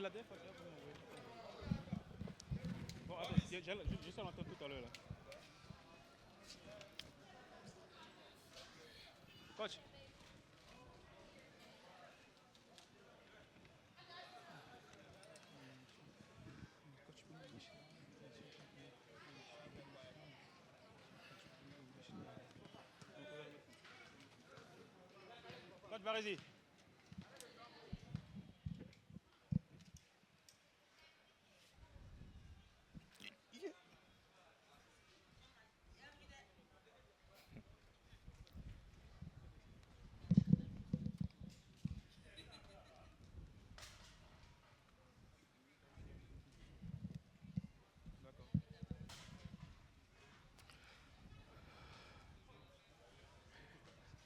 la def. Bon, attends, je suis entendu tout à l'heure là. Coach. Coach Barézy.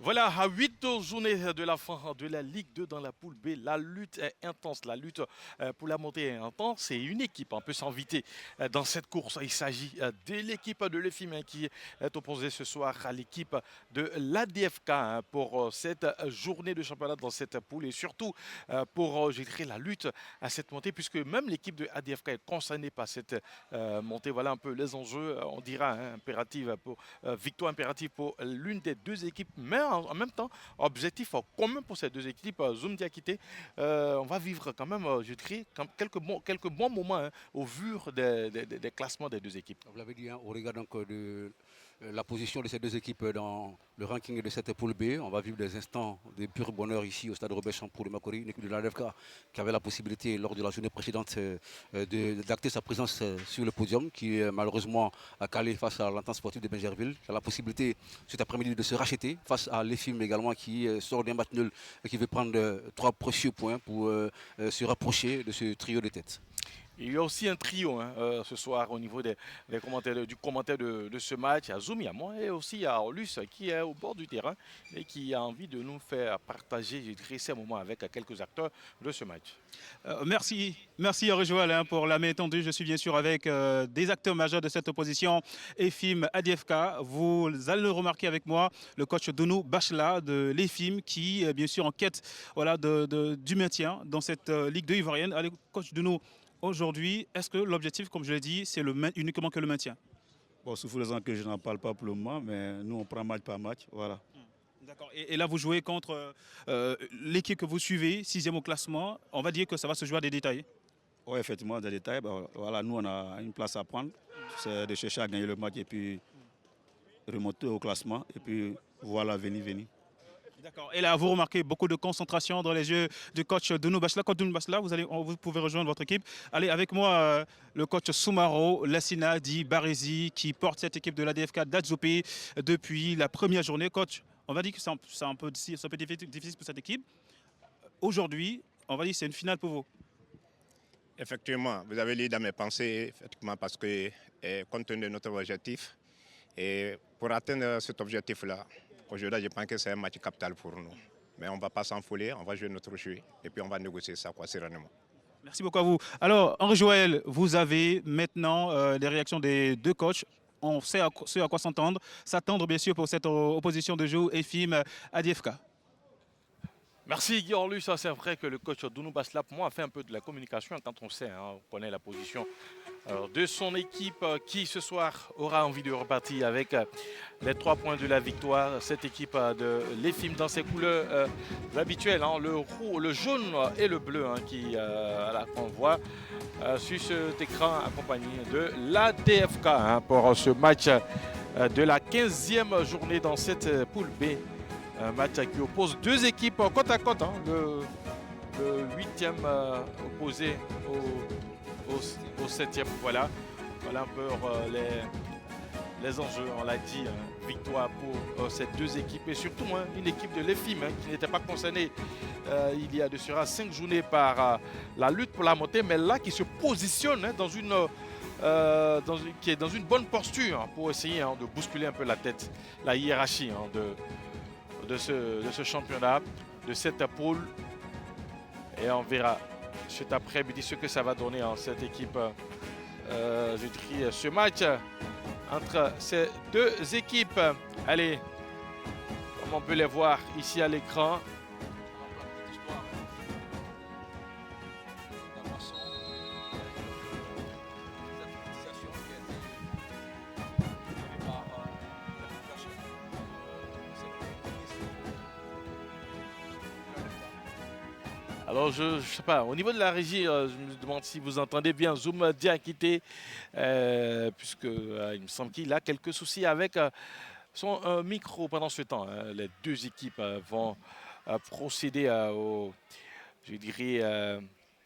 Voilà, à 8 journées de la fin de la Ligue 2 dans la poule B, la lutte est intense. La lutte pour la montée est intense. C'est une équipe peut s'inviter dans cette course. Il s'agit de l'équipe de l'EFIM qui est opposée ce soir à l'équipe de l'ADFK pour cette journée de championnat dans cette poule et surtout pour, je dirais, la lutte à cette montée puisque même l'équipe de l'ADFK est concernée par cette montée. Voilà un peu les enjeux, on dira, impérative pour, victoire impérative pour l'une des deux équipes, mais en même temps, objectif commun pour ces deux équipes, Zoom Diakité, on va vivre quand même, je dirais, quelques bons moments au vu des classements des deux équipes. Vous l'avez dit, au regard donc, de la position de ces deux équipes dans le ranking de cette poule B, on va vivre des instants de pur bonheur ici au stade Robert Champour de Macori, une équipe de l'ADFK qui avait la possibilité lors de la journée précédente d'acter sa présence sur le podium, qui malheureusement a calé face à l'entente sportive de Benjerville. Il a la possibilité cet après-midi de se racheter face à l'EFIM également qui sort d'un match nul et qui veut prendre 3 précieux points pour se rapprocher de ce trio de tête. Il y a aussi un trio ce soir au niveau du commentaire de ce match. Il y a Zoom, il y a moi et aussi il y a Olus qui est au bord du terrain et qui a envie de nous faire partager, je dirais, ces moments avec quelques acteurs de ce match. Merci Joël pour la main tendue. Je suis bien sûr avec des acteurs majeurs de cette opposition, EFIM ADFK. Vous allez le remarquer avec moi, le coach Dounou Bachela de l'EFIM qui est bien sûr en quête du maintien dans cette Ligue 2 ivoirienne. Allez, coach Dounou, aujourd'hui, est-ce que l'objectif, comme je l'ai dit, c'est uniquement que le maintien? Bon, souffrez-en que je n'en parle pas pour le moment, mais nous on prend match par match, voilà. D'accord. Et là, vous jouez contre l'équipe que vous suivez, 6e au classement. On va dire que ça va se jouer à des détails. Oui, effectivement, des détails. Ben, voilà, nous on a une place à prendre, c'est de chercher à gagner le match et puis remonter au classement et puis voilà, venir. D'accord. Et là, vous remarquez beaucoup de concentration dans les yeux du coach Dounou Bachela. Coach Dounou Bachela, vous pouvez rejoindre votre équipe. Allez, avec moi, le coach Soumaro Lassina dit Barézy, qui porte cette équipe de l'ADFK d'Adjopé depuis la première journée. Coach, on va dire que c'est un peu difficile pour cette équipe. Aujourd'hui, on va dire que c'est une finale pour vous. Effectivement, vous avez lu dans mes pensées, effectivement, parce que compte tenu de notre objectif, et pour atteindre cet objectif-là, aujourd'hui, je pense que c'est un match capital pour nous. Mais on ne va pas s'enfoler, on va jouer notre jeu et puis on va négocier ça sereinement. Merci beaucoup à vous. Alors, Henri-Joël, vous avez maintenant les réactions des deux coachs. On sait à quoi s'attendre bien sûr pour cette opposition de jeu EFIM ADFK. Merci Guy Orlus, c'est vrai que le coach Dounou Bachela, pour moi, a fait un peu de la communication quand on sait, on connaît la position de son équipe qui ce soir aura envie de repartir avec les 3 points de la victoire. Cette équipe de l'EFIM dans ses couleurs habituelles, le jaune et le bleu qu'on voit sur cet écran accompagné de l'ADFK pour ce match de la 15e journée dans cette poule B. Un match qui oppose deux équipes côte à côte. Le 8e opposé au 7e. Voilà un peu les enjeux. On l'a dit, victoire pour ces deux équipes. Et surtout une équipe de l'EFIM qui n'était pas concernée il y a de cela 5 journées par la lutte pour la montée. Mais là qui se positionne qui est dans une bonne posture pour essayer de bousculer un peu la hiérarchie de ce championnat, de cette poule. Et on verra cet après-midi ce que ça va donner cette équipe. Je dirais ce match entre ces deux équipes. Allez, comme on peut les voir ici à l'écran. Alors, je ne sais pas, au niveau de la régie, je me demande si vous entendez bien Zoom Diakité, puisque il me semble qu'il a quelques soucis avec son micro pendant ce temps. Hein. Les deux équipes vont procéder je dirais,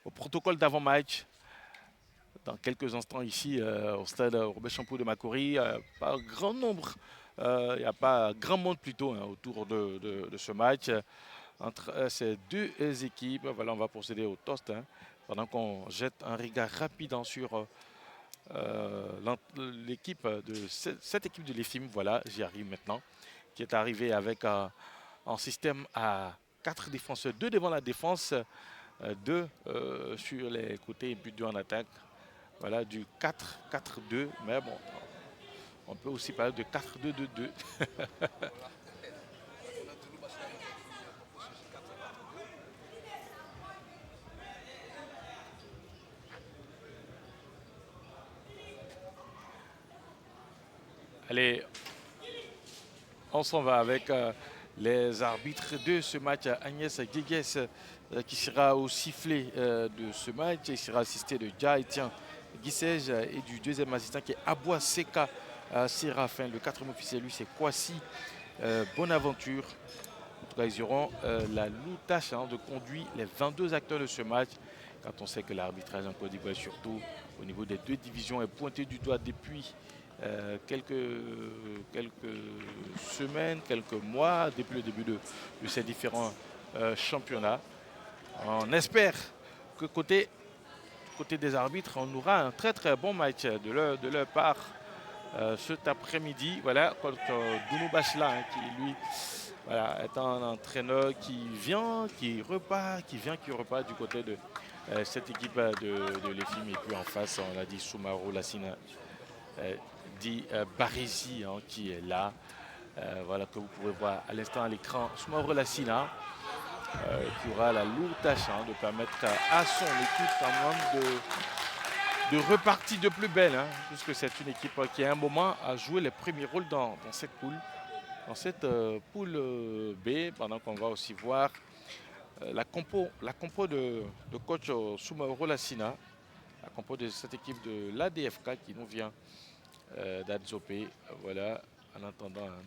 au protocole d'avant-match. Dans quelques instants ici au stade Robert Champoux de Makori, pas grand nombre, il n'y a pas grand monde plutôt hein, autour de ce match entre ces deux équipes. Voilà, on va procéder au toast hein, pendant qu'on jette un regard rapide hein, sur l'équipe de cette équipe de l'EFIM. Voilà, j'y arrive maintenant, qui est arrivée avec un système à 4 défenseurs, 2 devant la défense, 2 sur les côtés et but 2 en attaque. Voilà, du 4-4-2, mais bon, on peut aussi parler de 4-2-2-2. Allez, on s'en va avec les arbitres de ce match. Agnès Guéguès qui sera au sifflet de ce match. Il sera assisté de Djaïtian Guissège et du deuxième assistant qui est Aboua Seka Séraphin. Le quatrième officiel, lui, c'est Kwasi Bonaventure. En tout cas, ils auront la lourde tâche hein, de conduire les 22 acteurs de ce match. Quand on sait que l'arbitrage en Côte d'Ivoire, surtout au niveau des 2 divisions, est pointé du doigt depuis quelques semaines, quelques mois, depuis le début de ces différents championnats. On espère que côté des arbitres, on aura un très très bon match de leur part cet après-midi. Voilà, contre Dounou Bachla, hein, qui lui voilà, est un entraîneur qui vient, qui repart, qui vient, qui repart du côté de cette équipe de l'EFIM. Et puis en face, on a dit Soumaro Lassina, dit Barési hein, qui est là. Voilà, que vous pouvez voir à l'instant à l'écran. Soumaro Lassina. Qui aura la lourde tâche hein, de permettre à son équipe quand même de repartir de plus belle, hein, puisque c'est une équipe qui à un moment a joué les premiers rôles dans cette poule. Dans cette poule B, pendant qu'on va aussi voir la compo de coach Soumaro Lassina, la compo de cette équipe de l'ADFK qui nous vient d'Adzopé. Voilà, en attendant hein,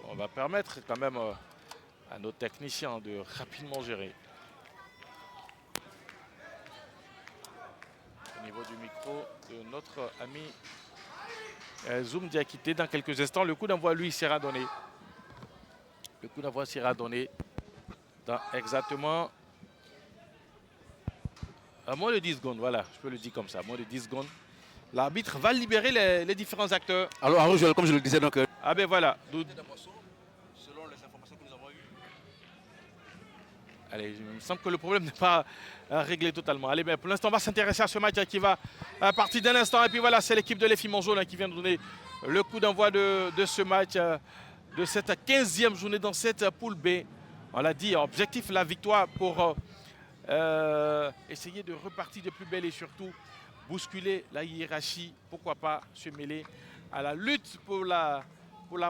on va permettre quand même à nos techniciens de rapidement gérer. Au niveau du micro de notre ami Zoom Diakité, dans quelques instants, le coup d'envoi lui sera donné. Le coup d'envoi sera donné dans exactement à moins de 10 secondes. Voilà, je peux le dire comme ça, à moins de 10 secondes. L'arbitre va libérer les différents acteurs. Alors, Henri Joël, comme je le disais, donc. Ah ben voilà. Selon les informations que nous avons eues. Allez, il me semble que le problème n'est pas réglé totalement. Allez, ben, pour l'instant, on va s'intéresser à ce match qui va partir d'un instant. Et puis voilà, c'est l'équipe de l'EFIM en jaune qui vient de donner le coup d'envoi de ce match, de cette 15e journée dans cette poule B. On l'a dit, objectif la victoire pour essayer de repartir de plus belle et surtout bousculer la hiérarchie. Pourquoi pas se mêler à la lutte pour la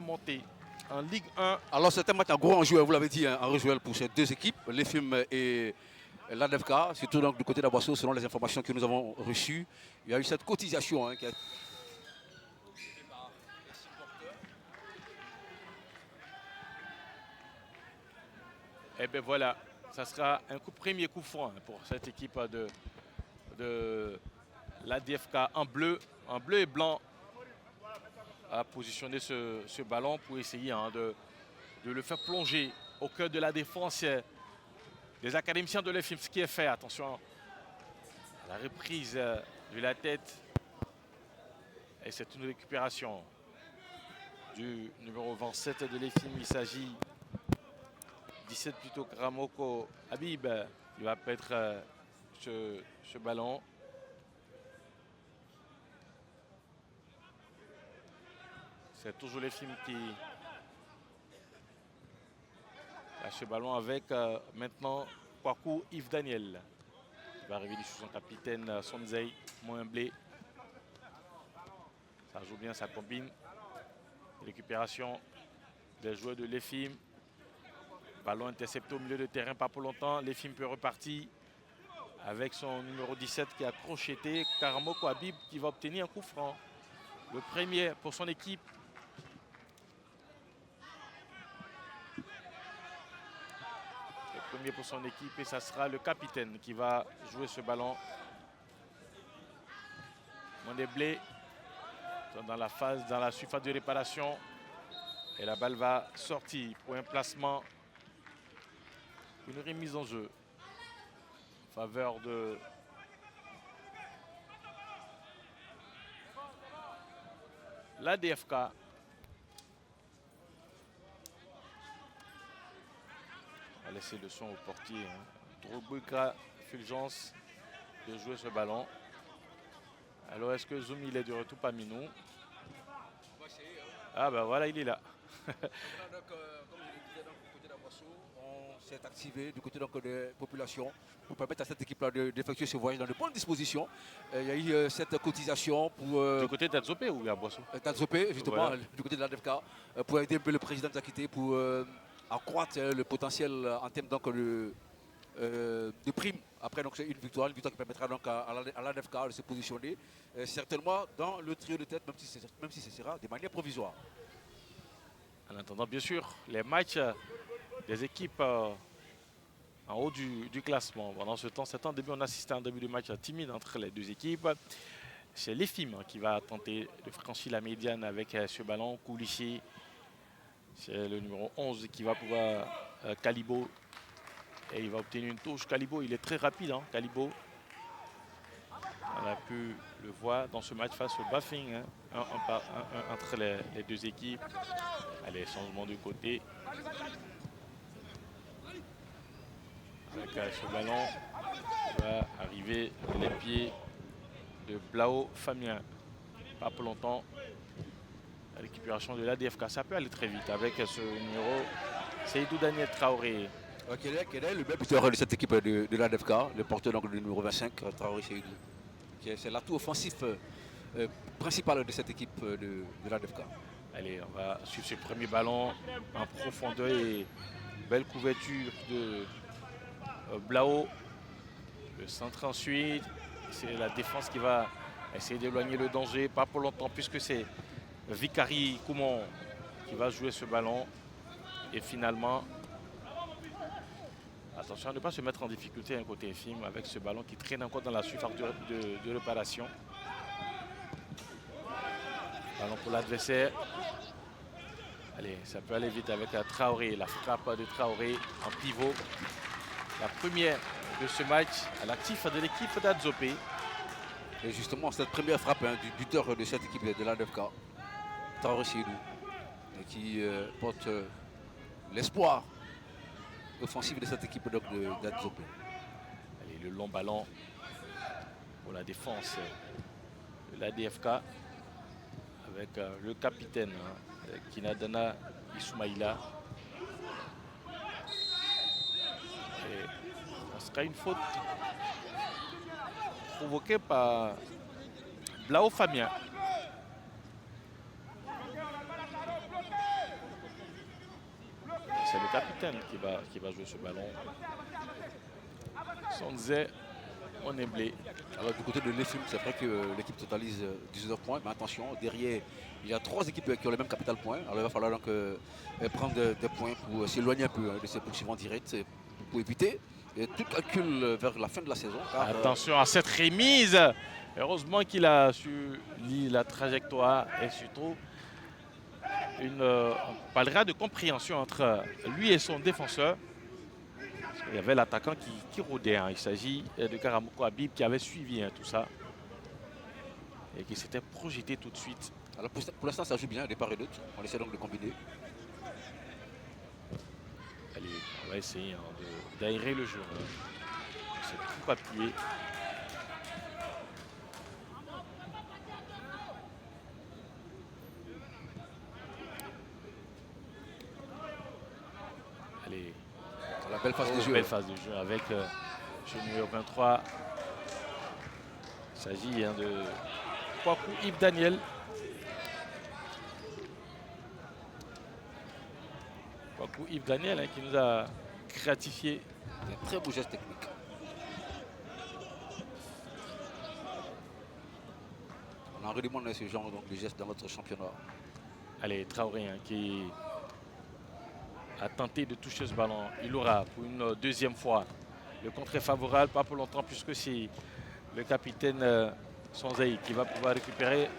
montée en Ligue 1. Alors c'est un match à gros enjeu, vous l'avez dit, hein, Henri Joël, pour ces deux équipes, l'EFIM et l'ADFK, surtout donc du côté d'Aboisseau, selon les informations que nous avons reçues. Il y a eu cette cotisation hein, qui a... Et bien voilà, ça sera un premier coup franc pour cette équipe de l'ADFK en bleu et blanc, à positionner ce ballon pour essayer hein, de le faire plonger au cœur de la défense des académiciens de l'EFIM. Ce qui est fait, attention à la reprise de la tête. Et c'est une récupération du numéro 27 de l'EFIM. Il s'agit 17 plutôt Gramoko Habib. Il va perdre ce ballon. C'est toujours l'EFIM qui lâche ce ballon avec maintenant Kwaku Yves Daniel. Il va arriver sur son capitaine Sonzei Moemblé. Ça joue bien, ça combine. Récupération des joueurs de l'EFIM. Ballon intercepté au milieu de terrain, pas pour longtemps. L'Efim peut repartir avec son numéro 17 qui a crocheté. Karamoko Habib qui va obtenir un coup franc. Le premier pour son équipe. Le premier pour son équipe et ça sera le capitaine qui va jouer ce ballon. Mondeblé dans la surface de réparation. Et la balle va sortir pour un placement. Une remise en jeu. En faveur de l'ADFK. On va laisser le son au portier. Drogbuka, Fulgence de jouer ce ballon. Alors est-ce que Zoom il est de retour parmi nous? Ah ben voilà, il est là. On s'est activé du côté donc, des populations pour permettre à cette équipe-là d'effectuer ce voyage dans de bonnes dispositions. Il y a eu cette cotisation pour... Du côté d'Adzopé ou à Boisseau? D'Adzopé, justement, Voilà. du côté de l'ADFK, pour aider un peu le président de Zakité pour accroître le potentiel en termes donc, de primes. Après, donc, c'est une victoire qui permettra donc à l'ADFK de se positionner certainement dans le trio de tête, même si ce sera de manière provisoire. En attendant, bien sûr, les matchs des équipes en haut du classement. Pendant ce temps, c'est en début, on assistait à un début de match timide entre les deux équipes. C'est l'Efim qui va tenter de franchir la médiane avec ce ballon. Koulichi, c'est le numéro 11 qui va pouvoir Kalibo. Et il va obtenir une touche. Kalibo, il est très rapide, hein, Kalibo. On a pu le voir dans ce match face au Bafing, hein, entre les deux équipes. Allez, changement de côté. Avec ce ballon, il va arriver les pieds de Blao Famien. Pas pour longtemps. La récupération de l'ADFK, ça peut aller très vite avec ce numéro. Seydou Daniel Traoré. Quel est le meilleur buteur de cette équipe de l'ADFK, le porteur donc, du numéro 25, Traoré Seydou. C'est l'atout offensif principal de cette équipe de l'ADFK. Allez, on va suivre ce premier ballon en profondeur et belle couverture de Blao. Le centre ensuite, c'est la défense qui va essayer d'éloigner le danger, pas pour longtemps puisque c'est Vicari Koumon qui va jouer ce ballon. Et finalement, attention à ne pas se mettre en difficulté un côté Efim avec ce ballon qui traîne encore dans la surface de réparation. Ballon pour l'adversaire. Allez, ça peut aller vite avec Traoré, la frappe de Traoré en pivot. La première de ce match à l'actif de l'équipe d'Adzopé. Et justement, cette première frappe du buteur de cette équipe de l'ADFK, Traoré Seydou, qui porte l'espoir offensif de cette équipe d'Adzopé. Allez, le long ballon pour la défense de l'ADFK avec le capitaine Kinadana Ismaïla. Et ça sera une faute provoquée par Blao Famien. C'est le capitaine qui va jouer ce ballon. Sonze Mondeblé. Alors du côté de l'Efim, c'est vrai que l'équipe totalise 19 points, mais attention, derrière, il y a 3 équipes qui ont le même capital points. Alors il va falloir donc prendre des points pour s'éloigner un peu de ces poursuivants directs, pour éviter tout calcul vers la fin de la saison. Car, attention à cette remise. Heureusement qu'il a su lire la trajectoire et surtout on parlera de compréhension entre lui et son défenseur. Il y avait l'attaquant qui rôdait. Hein. Il s'agit de Karamoko Habib qui avait suivi tout ça et qui s'était projeté tout de suite. alors pour l'instant, ça joue bien de part et d'autre. On essaie donc de combiner. Allez, on va essayer d'aérer le jeu. C'est tout appuyé. Allez. La belle phase de jeu. Belle phase de jeu avec le numéro 23. Il s'agit de Kwaku Yves Daniel. Kwaku Kwaku Yves Daniel hein, qui nous a gratifié. C'est un très beau geste technique. On en redemande ce genre donc, de gestes dans notre championnat. Allez, Traoré hein, qui a tenté de toucher ce ballon. Il aura pour une deuxième fois. Le contre est favorable, pas pour longtemps, puisque c'est le capitaine Sonzaï qui va pouvoir récupérer.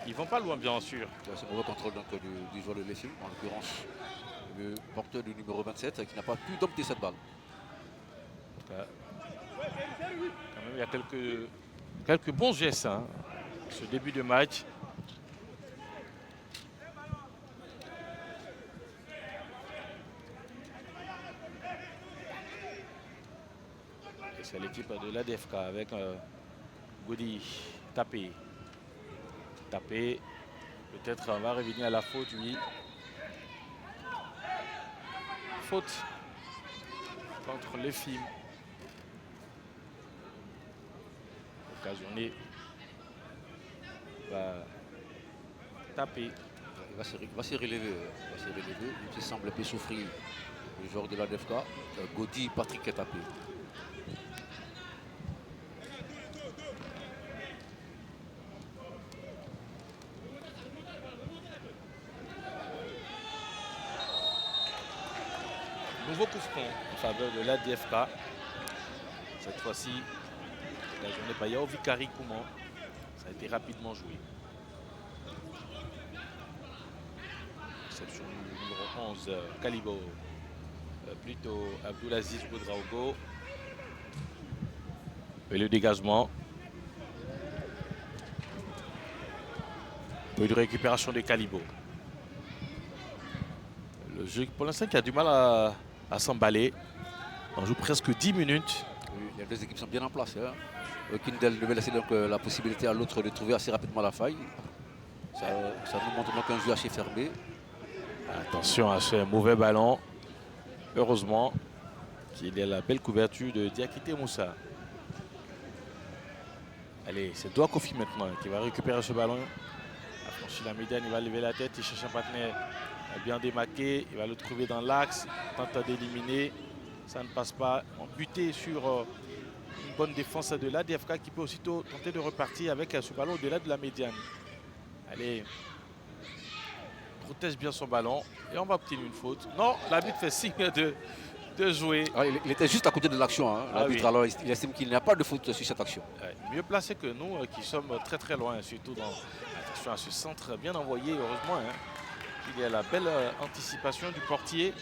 Ils vont pas loin, bien sûr. C'est un mauvais contrôle donc, du joueur de l'EFIM, en l'occurrence le porteur du numéro 27 qui n'a pas pu dompter cette balle. Quand même, il y a quelques bons gestes hein, ce début de match. Et c'est l'équipe de l'ADFK avec Goudi tapé. Tapé. Peut-être on va revenir à la faute, oui. Faute contre les films. Occasionné. Va taper. Il va se relever. Il semble un peu souffrir. Le joueur de l'ADFK. Gaudi Patrick est tapé. Nouveau coup franc en faveur de l'ADFK. Cette fois-ci, la journée par Yao Vicari Kouman. Ça a été rapidement joué. Réception du numéro 11, Kalibo. Plutôt Abdulaziz Boudraogo. Et le dégagement. Peu de récupération de Kalibo. Le jeu pour l'instant qui a du mal à s'emballer. On joue presque 10 minutes. Oui, les deux équipes sont bien en place. Hein. Aucune d'elles devait laisser donc, la possibilité à l'autre de trouver assez rapidement la faille. Ça nous montre donc un jeu assez fermé. Attention à ce mauvais ballon. Heureusement qu'il y a la belle couverture de Diakité Moussa. Allez, c'est Doua Kofi maintenant qui va récupérer ce ballon. Il a franchi la médiane, il va lever la tête, il cherche un partenaire bien démarqué. Il va le trouver dans l'axe, tente d'éliminer. Ça ne passe pas. On buté sur une bonne défense de l'ADFK qui peut aussitôt tenter de repartir avec ce ballon au-delà de la médiane. Allez, protège bien son ballon et on va obtenir une faute. Non, l'arbitre fait signe de jouer. Ah, il était juste à côté de l'action. Hein. L'arbitre, oui. alors, il estime qu'il n'y a pas de faute sur cette action. Mieux placé que nous qui sommes très très loin, surtout dans attention à ce centre bien envoyé, heureusement. Hein. Il y a la belle anticipation du portier.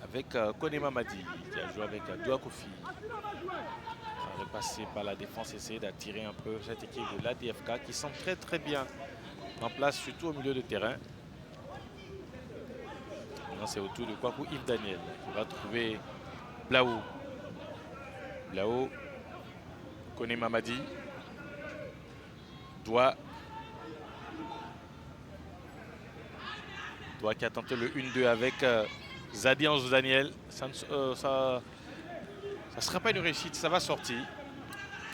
Avec Kone Mamadi qui a joué avec Doua Kofi. Repassé par la défense, essayer d'attirer un peu cette équipe de l'ADFK qui semble très très bien en place, surtout au milieu de terrain. Maintenant c'est au tour de Kwaku Yves Daniel qui va trouver Blaou. Blaou, Kone Mamadi, Doua qui a tenté le 1-2 avec Zadi Ange Daniel. Ça ne sera pas une réussite, ça va sortir.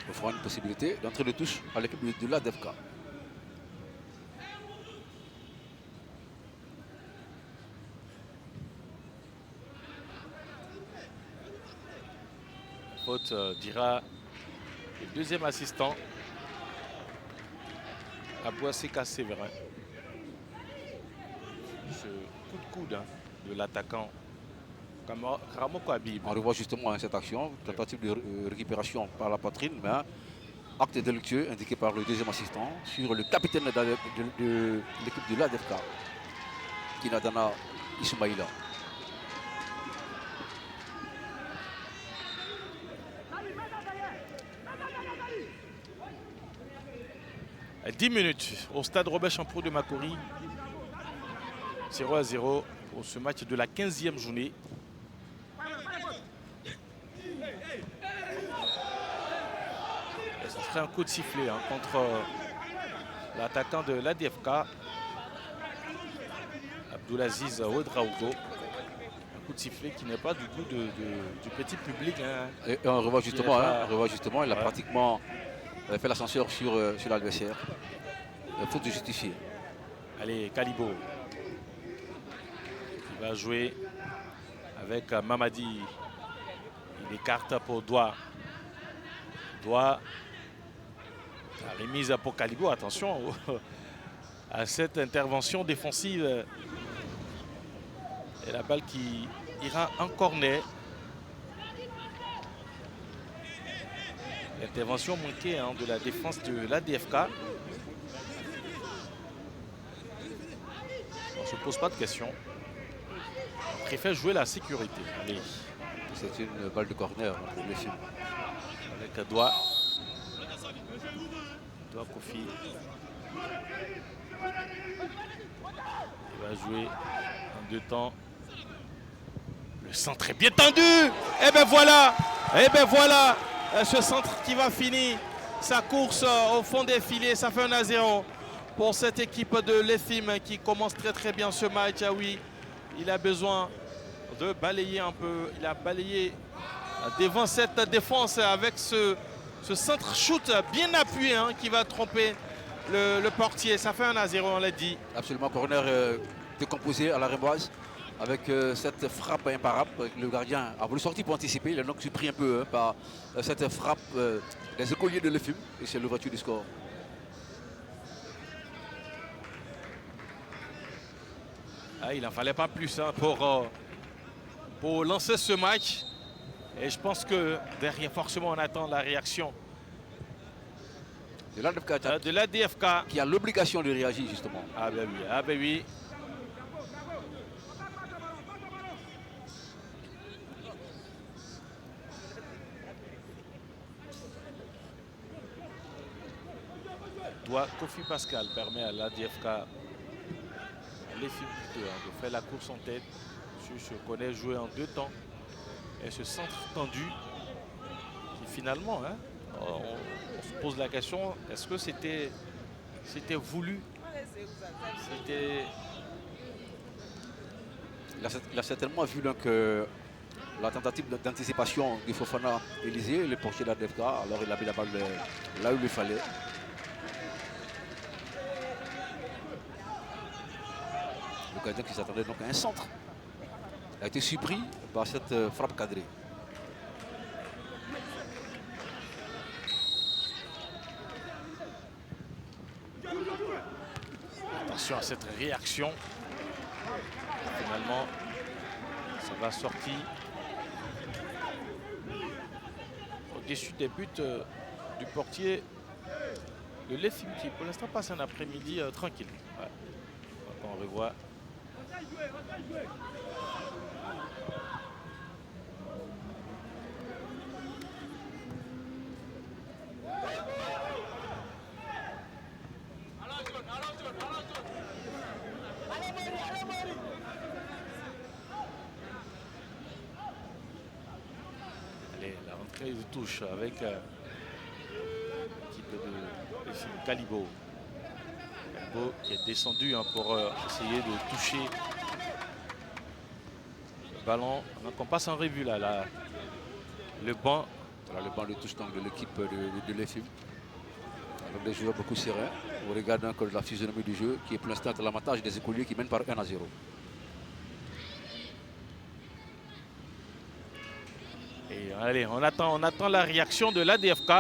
On fera une possibilité d'entrée de touche à l'équipe de l'ADFK. Faute dira le deuxième assistant, Abouasseka Séverin. Ce coup de coude hein, de l'attaquant Karamoko Habib. On revoit justement cette action, tentative de récupération par la poitrine, mais acte délictueux indiqué par le deuxième assistant sur le capitaine de l'équipe de l'ADFK, Kinadana Ismaïla. À 10 minutes au stade Robert Champroux de Makori. 0-0 pour ce match de la 15e journée. Et ça serait un coup de sifflet hein, contre l'attaquant de l'ADFK, Abdulaziz Ouedraogo. Un coup de sifflet qui n'est pas du goût du petit public. Hein, et on revoit justement, il a pratiquement fait l'ascenseur sur l'adversaire. Faute de justifier. Allez, Kalibo. Il va jouer avec Mamadi. Il écarte pour Doua. Doua. La remise pour Kalibo. Attention à cette intervention défensive. Et la balle qui ira en corner. L'intervention manquée de la défense de l'ADFK. On ne se pose pas de questions. On préfère jouer la sécurité. Allez. C'est une balle de corner pour les films. Avec Doua. Doua Kofi. Il va jouer en 2 temps. Le centre est bien tendu. Et ben voilà. Et ben voilà. Ce centre qui va finir sa course au fond des filets. Ça fait 1-0 pour cette équipe de l'EFIM qui commence très bien ce match. Ah oui, il a besoin de balayer un peu. Il a balayé devant cette défense avec ce centre shoot bien appuyé qui va tromper le portier. Ça fait 1-0, on l'a dit. Absolument, corner décomposé à la Rémoise avec cette frappe imparable. Le gardien a voulu sortir pour anticiper. Il a donc surpris un peu par cette frappe des écoliers de l'EFIM. Et c'est l'ouverture du score. Ah, il n'en fallait pas plus pour lancer ce match. Et je pense que derrière, forcément, on attend la réaction de l'ADFK. Qui a l'obligation de réagir, justement. Ah ben oui, ah ben oui. Kofi Pascal permet à l'ADFK, l'EFIM plutôt, de faire la course en tête. Je connais jouer en 2 temps. Et ce centre tendu, qui finalement, on se pose la question, est-ce que c'était voulu? Il a certainement vu donc, la tentative d'anticipation de Fofana Élysée, le portier de l'ADFK. Alors il a mis la balle là où il fallait. Le gardien qui s'attendait donc à un centre a été surpris par cette frappe cadrée. Attention à cette réaction. Finalement, ça va sortir au-dessus des buts du portier de l'EFIM qui pour l'instant passe un après-midi tranquille. Ouais. On revoit. Allez, la rentrée de touche avec l'équipe de l'EFIM Kalibo. Kalibo qui est descendu pour essayer de toucher le ballon. Donc on passe en revue là, le banc. Voilà le banc de touche de l'équipe de l'EFIM. Avec des joueurs beaucoup sereins. On regarde encore la physionomie du jeu qui est pour l'instant à l'avantage des écoliers qui mènent par 1-0. Et allez, on attend la réaction de l'ADFK.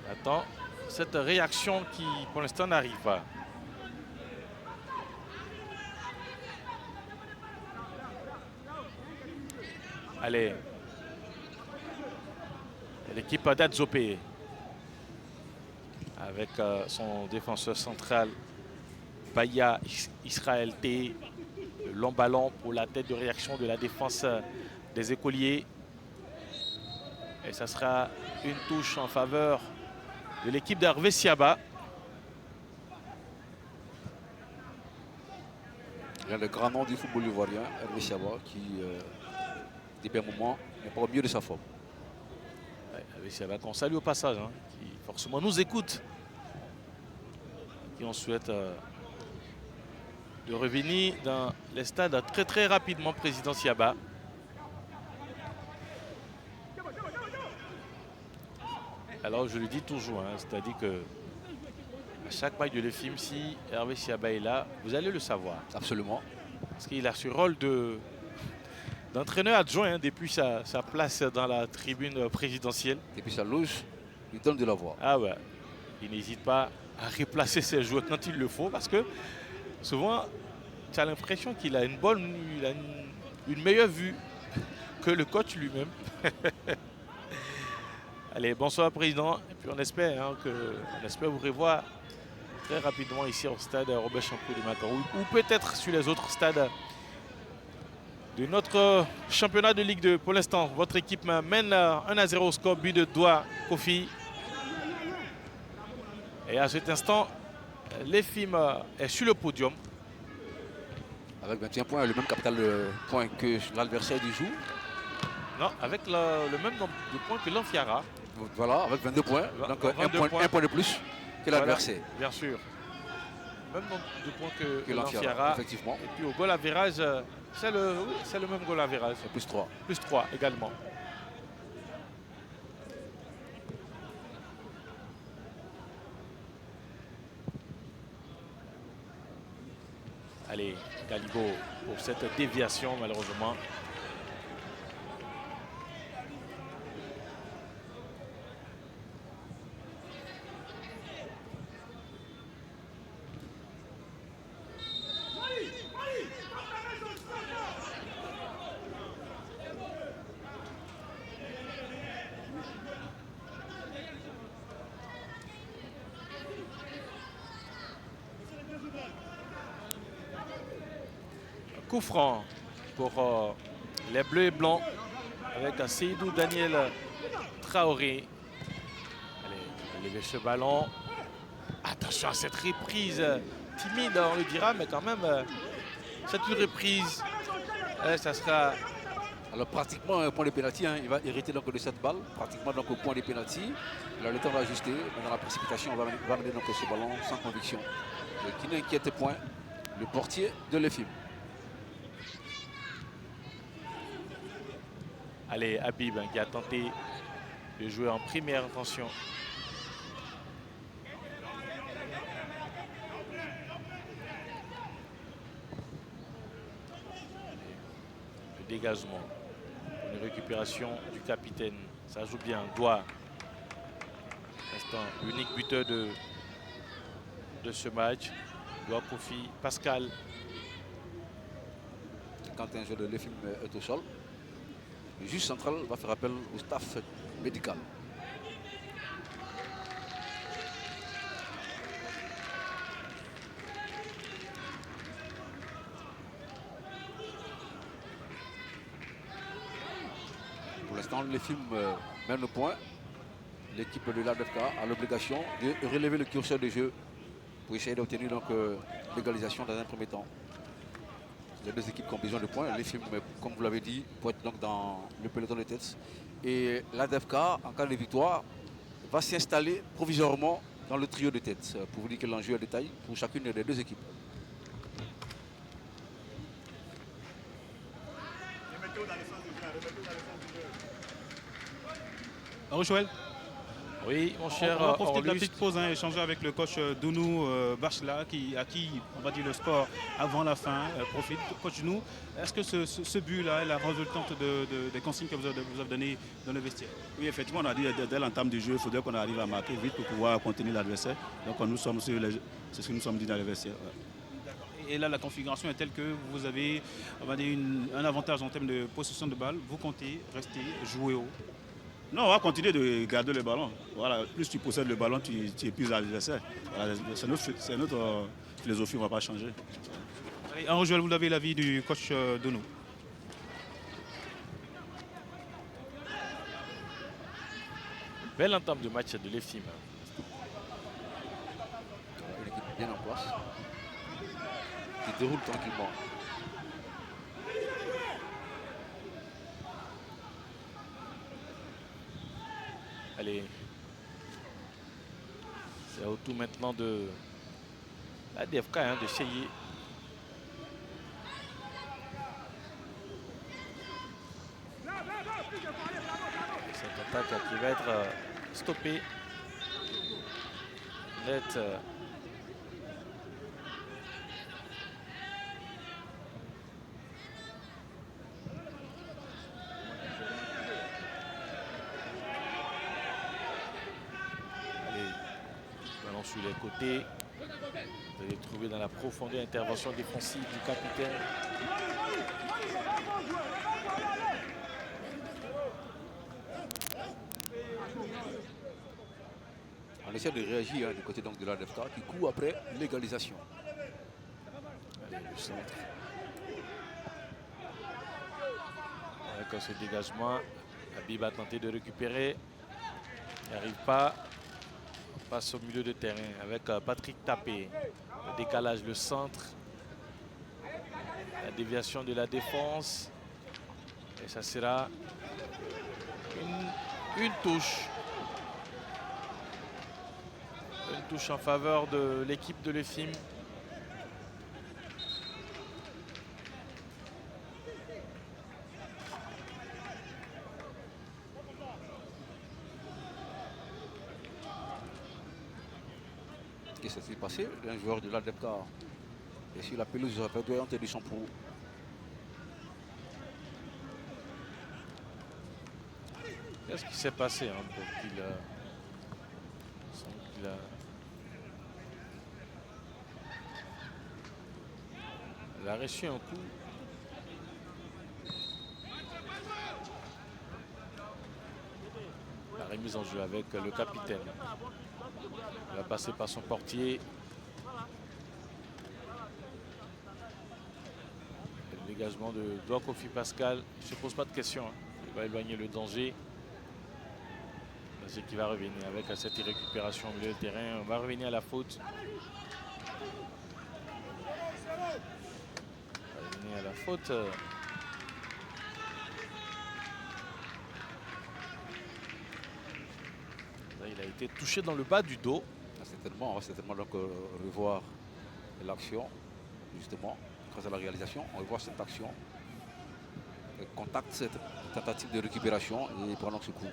On attend cette réaction qui pour l'instant n'arrive pas. Allez. L'équipe d'Adzopé avec son défenseur central Baya Israël T. Le long ballon pour la tête de réaction de la défense des écoliers. Et ça sera une touche en faveur de l'équipe d'Hervé Siaba. Il y a le grand nom du football ivoirien, Hervé Siaba, qui depuis un moment n'est pas au mieux de sa forme. Hervé Siaba qu'on salue au passage, qui forcément nous écoute. Et on souhaite de revenir dans les stades très très rapidement, président Siaba. Alors je le dis toujours, hein, c'est-à-dire que à chaque match de l'EFIM, si Hervé Siaba est là, vous allez le savoir. Absolument. Parce qu'il a ce rôle d'entraîneur adjoint hein, depuis sa place dans la tribune présidentielle. Et puis sa loge lui donne de la voix. Ah ouais, il n'hésite pas à replacer ses joueurs quand il le faut parce que souvent, tu as l'impression qu'il a une meilleure vue que le coach lui-même. Allez, bonsoir président. Et puis on espère vous revoir très rapidement ici au stade Robert Champoux de Macron ou peut-être sur les autres stades de notre championnat de Ligue 2. Pour l'instant, votre équipe mène 1-0 au score, but de Doua Kofi. Et à cet instant, l'EFIM est sur le podium. Avec 21 points, le même capital de points que l'adversaire du jour. Non, avec le même nombre de points que l'Anfiara. Voilà, avec 22 points. Donc 22 un point de plus que l'adversaire. Voilà, bien sûr. Même nombre de points que l'Anfiara, l'Anfiara. effectivement. Et puis au goal average, c'est le même goal average. Plus 3. Plus 3 également. Allez, Galibo pour cette déviation malheureusement. Coup franc pour les Bleus et Blancs avec Seydou Daniel Traoré. Allez, lever ce ballon. Attention à cette reprise timide, on le dira, mais quand même, c'est une reprise. Ça sera... Alors pratiquement un point de pénalty, hein. Il va hériter donc de cette balle, pratiquement donc au point de pénalty. Il a le temps d'ajuster, mais dans la précipitation, on va mener donc ce ballon sans conviction. Qui n'inquiète point le portier de l'EFIM. Allez, Habib qui a tenté de jouer en première intention. Le dégagement. Une récupération du capitaine. Ça joue bien. Doua. Instant, l'unique buteur de ce match. Doua Kofi. Pascal. Quand un joueur de l'EFIM est au sol, le juge central va faire appel au staff médical. Pour l'instant, les films mènent le point. L'équipe de l'ADFK a l'obligation de relever le curseur de jeu pour essayer d'obtenir l'égalisation dans un premier temps. Les deux équipes qui ont besoin de points. Les films, comme vous l'avez dit, pour être donc dans le peloton de tête. Et l'ADFK, en cas de victoire, va s'installer provisoirement dans le trio de tête. Pour vous dire que l'enjeu est détail pour chacune des deux équipes. Alors Joël, Oui, mon cher on va profiter de la Orlus. petite pause, hein, échanger avec le coach Dounou Bachla, à qui on va dire le sport avant la fin profite. Coach Dounou, est-ce que ce but-là est la résultante des consignes que vous avez données dans le vestiaire? Oui, effectivement, on a dit dès l'entame du jeu, il faudrait qu'on arrive à marquer vite pour pouvoir contenir l'adversaire. Donc nous sommes sur c'est ce que nous sommes dit dans le vestiaire. Ouais. Et là, la configuration est telle que vous avez, on va dire, un avantage en termes de possession de balle. Vous comptez rester, jouer haut. Non, on va continuer de garder le ballon. Voilà, plus tu possèdes le ballon, tu épuises l'adversaire. Voilà, c'est notre philosophie, on ne va pas changer. Allez, Henri Joël, vous avez l'avis du coach Dounou. Belle entame de match de l'EFIM. Une équipe bien en place, qui déroule tranquillement. Allez. C'est au tout maintenant de la DFK, hein, d'essayer Attaque qui va être stoppée. Net. Allez, ballon sur les côtés. Vous allez trouver dans la profondeur intervention défensive du capitaine. On essaie de réagir du côté donc de l'ADFK qui court après l'égalisation. Allez, le centre. Avec ce dégagement, Habib a tenté de récupérer. Il n'arrive pas. On passe au milieu de terrain avec Patrick Tapé. Le décalage, le centre. La déviation de la défense. Et ça sera une touche. Une touche en faveur de l'équipe de l'EFIM. Qu'est-ce qui s'est passé? Un joueur de l'ADFK est sur la pelouse verdoyante du Champourou. Qu'est-ce qui s'est passé pour qu'il il a reçu un coup. La remise en jeu avec le capitaine. Il va passer par son portier. Le dégagement de Kofi Pascal. Il ne se pose pas de questions. Il va éloigner le danger. C'est qui va revenir avec cette récupération au milieu de terrain. On va revenir à la faute. On va revenir à la faute. Là, il a été touché dans le bas du dos. On va certainement donc revoir l'action, justement, grâce à la réalisation. On revoit cette action. Contact, cette tentative de récupération et prenons ce coup.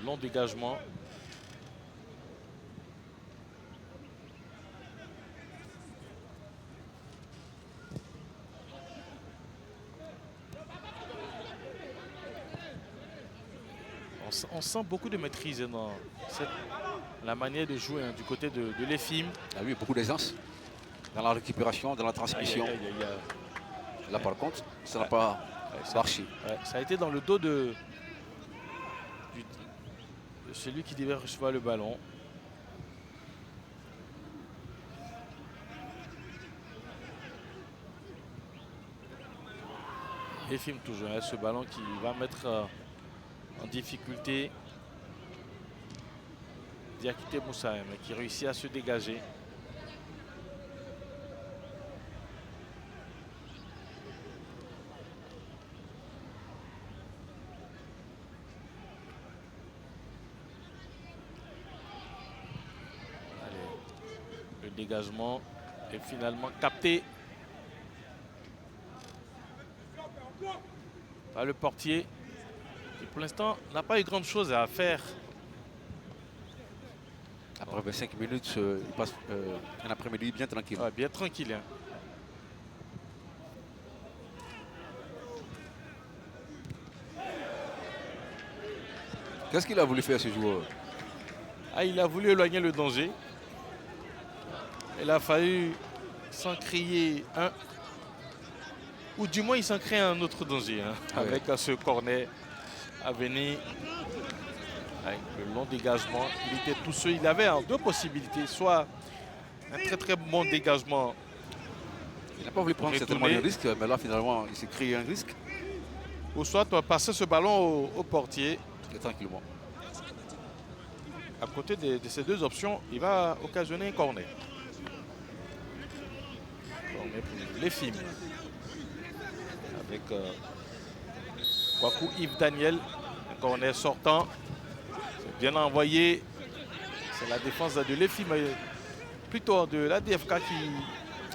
Long dégagement. On sent beaucoup de maîtrise dans la manière de jouer du côté de l'EFIM. Ah oui, beaucoup d'aisance dans la récupération, dans la transmission. Là par contre, ça n'a pas marché. Ça a été dans le dos de celui qui devait recevoir le ballon. l'EFIM toujours, ce ballon qui va mettre en difficulté Diakité Moussaïm qui réussit à se dégager. Allez, le dégagement est finalement capté par le portier qui pour l'instant n'a pas eu grande chose à faire. Après 25 minutes, il passe un après-midi bien tranquille. Ouais, bien tranquille. Hein. Qu'est-ce qu'il a voulu faire ce joueur? Il a voulu éloigner le danger. Il a fallu s'en créer un. Ou du moins, il s'en crée un autre danger. Hein, ouais. Avec ce corner à venir. Avec le long dégagement, il était tout seul. Il avait deux possibilités. Soit un très très bon dégagement. Il n'a pas voulu prendre certainement de risque, mais là finalement il s'est créé un risque. Ou soit passer ce ballon au portier. Et tranquillement. À côté de ces deux options, il va occasionner un corner. Corner pour l'EFIM. Avec Kwaku Yves Daniel. Un corner sortant. Bien envoyé, c'est la défense de l'EFIM, plutôt de l'ADFK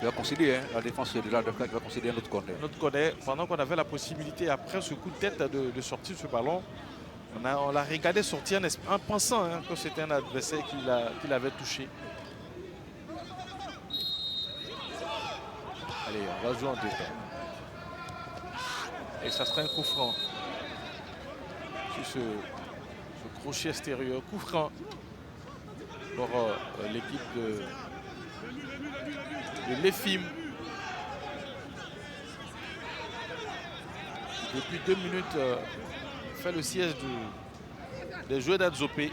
Il va concéder, hein, la défense de l'ADFK qui va concéder un autre corner. Notre corner, pendant qu'on avait la possibilité, après ce coup de tête, de sortir ce ballon, on l'a regardé sortir en pensant que c'était un adversaire qu'il avait touché. Allez, on va jouer en 2 temps. Et ça sera un coup franc. Sur ce crochet extérieur, coup franc pour l'équipe de l'EFIM. Depuis 2 minutes, fait le siège des joueurs d'Adzopé.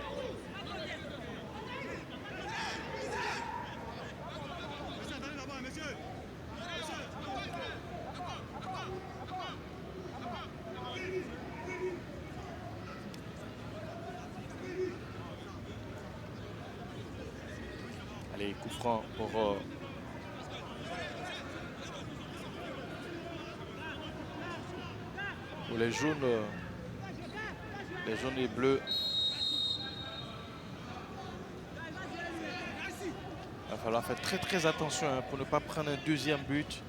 Allez, coup franc pour les jaunes et bleus. Il va falloir faire très attention pour ne pas prendre un deuxième but.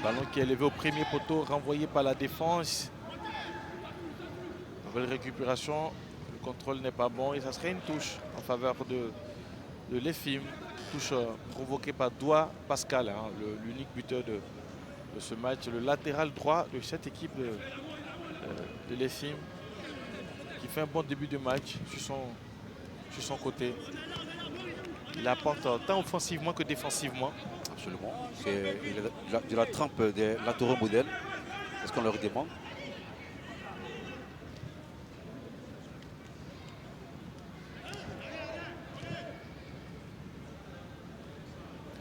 Ballon qui est élevé au premier poteau, renvoyé par la défense. Nouvelle récupération, le contrôle n'est pas bon et ça serait une touche en faveur de l'EFIM. Touche provoquée par Doua Pascal, l'unique buteur de ce match, le latéral droit de cette équipe de l'EFIM, qui fait un bon début de match sur son côté. Il apporte tant offensivement que défensivement. Absolument. C'est de la trempe des latéraux modèles. C'est ce qu'on leur demande.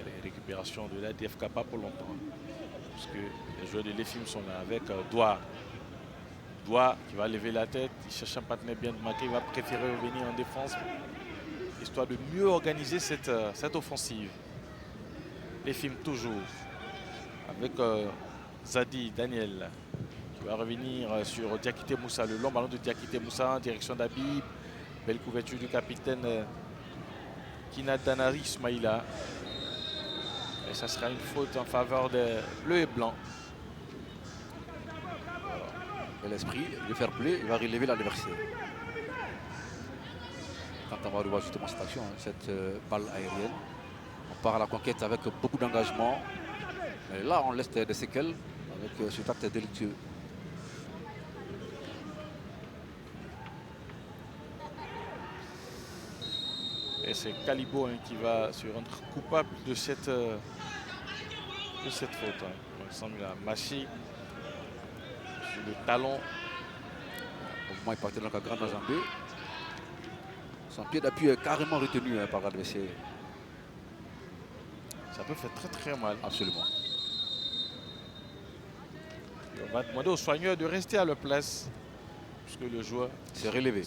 Les récupérations de l'ADFK pas pour longtemps. Parce que les joueurs de l'EFIM sont là avec Doua. Doua qui va lever la tête, il cherche un partenaire bien marqué, il va préférer revenir en défense, histoire de mieux organiser cette offensive. l'EFIM toujours, avec Zadi Daniel, qui va revenir sur Diakité Moussa, le long ballon de Diakité Moussa en direction d'Habib. Belle couverture du capitaine Kina Danari Ismaïla. Et ça sera une faute en faveur des bleus et blancs. L'esprit, le fair play, il va relever l'adversaire. Quand on va revoir justement cette action, cette balle aérienne, on part à la conquête avec beaucoup d'engagement. Mais là, on laisse des séquelles avec cet acte délictueux. Et c'est Calibo qui va se rendre coupable de cette faute. Il semble qu'il a mâché sur le talon. Au moment où il partait dans la grande enjambée, son pied d'appui est carrément retenu par l'adversaire. Ça peut faire très très mal. Absolument. Et on va demander aux soigneurs de rester à leur place, puisque le joueur s'est relevé.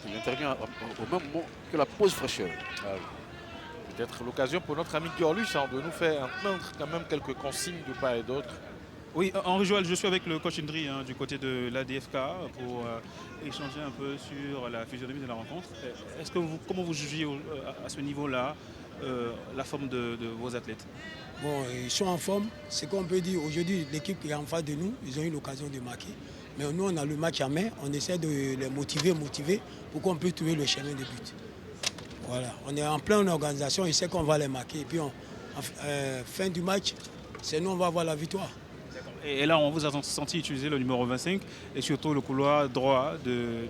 Il intervient au même moment que la pause fraîcheur. Peut-être l'occasion pour notre ami Giorlus de nous faire entendre quand même quelques consignes de part et d'autre. Oui, Henri Joël, je suis avec le coach Indri du côté de l'ADFK pour échanger un peu sur la physionomie de la rencontre. Est-ce que comment vous jugez à ce niveau-là la forme de vos athlètes? Bon, ils sont en forme. Ce qu'on peut dire aujourd'hui, l'équipe qui est en face de nous, ils ont eu l'occasion de marquer. Mais nous, on a le match à main. On essaie de les motiver pour qu'on puisse trouver le chemin de but. Voilà, on est en pleine organisation. Ils savent qu'on va les marquer. Et puis, fin du match, c'est nous, on va avoir la victoire. Et là, on vous a senti utiliser le numéro 25 et surtout le couloir droit de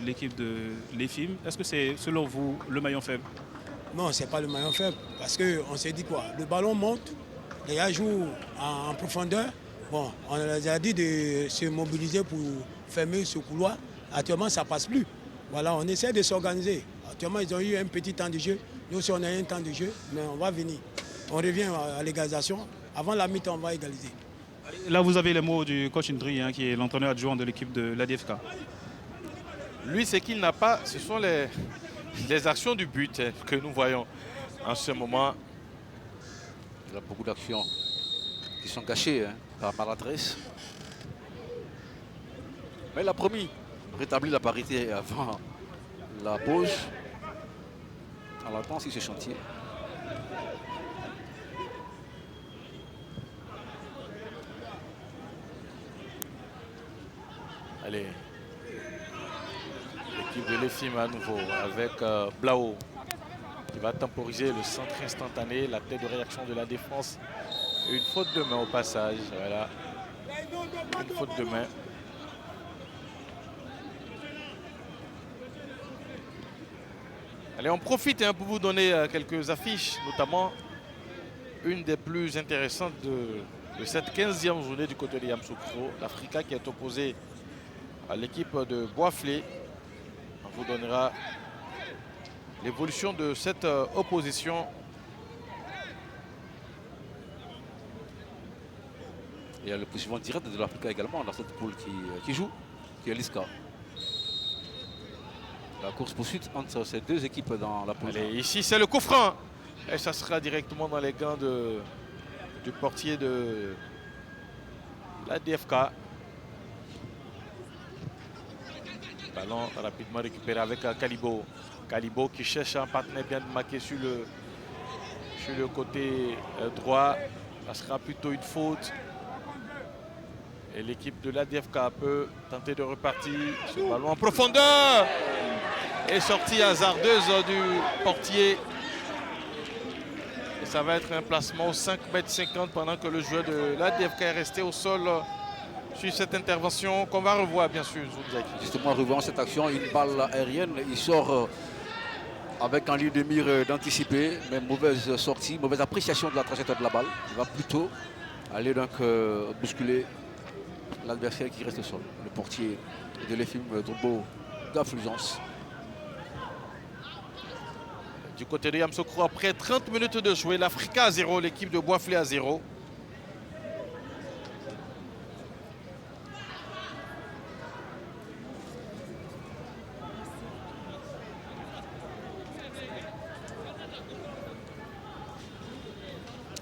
l'équipe de l'EFIM. Est-ce que c'est, selon vous, le maillon faible? Non, ce n'est pas le maillon faible. Parce qu'on s'est dit quoi? Le ballon monte, les gars jouent en profondeur. Bon, on les a dit de se mobiliser pour fermer ce couloir. Actuellement, ça ne passe plus. Voilà, on essaie de s'organiser. Actuellement, ils ont eu un petit temps de jeu. Nous aussi, on a eu un temps de jeu, mais on va venir. On revient à l'égalisation. Avant la mi-temps, on va égaliser. Là, vous avez les mots du coach Indri, qui est l'entraîneur adjoint de l'équipe de l'ADFK. Lui, ce qu'il n'a pas, ce sont les actions du but que nous voyons en ce moment. Il y a beaucoup d'actions qui sont gâchées par maladresse. Mais il a promis de rétablir la parité avant la pause. On attend si ce chantier. Allez. L'équipe de l'EFIM à nouveau avec Blao qui va temporiser le centre instantané, la tête de réaction de la défense. Une faute de main au passage. Voilà. Une faute de main. Allez, on profite pour vous donner quelques affiches, notamment une des plus intéressantes de cette 15e journée du côté de Yamoussoukro. L'Africa qui est opposée à l'équipe de Boisflé. On vous donnera l'évolution de cette opposition. Il y a le positionnement direct de l'Africa également dans cette poule qui joue, qui est l'ISCA. La course-poursuite entre ces deux équipes dans la poule. Allez, ici c'est le coup franc. Et ça sera directement dans les gants du portier de la DFK. Ballon rapidement récupéré avec Kalibo. Kalibo qui cherche un partenaire bien marqué sur le côté droit. Ça sera plutôt une faute. Et l'équipe de la DFK peut tenter de repartir. Ce ballon en profondeur. Et sortie hasardeuse du portier. Et ça va être un placement au 5,50 m pendant que le joueur de la DFK est resté au sol sur cette intervention qu'on va revoir bien sûr. Justement, revoyant cette action, une balle aérienne, il sort avec en ligne de mire d'anticiper, mais mauvaise sortie, mauvaise appréciation de la trajectoire de la balle. Il va plutôt aller donc bousculer l'adversaire qui reste au sol. Le portier de l'EFIM Drombo d'Affluence. Du côté de Yamoussoukro, après 30 minutes de jouer, l'Africa à 0, l'équipe de Boisflé à 0.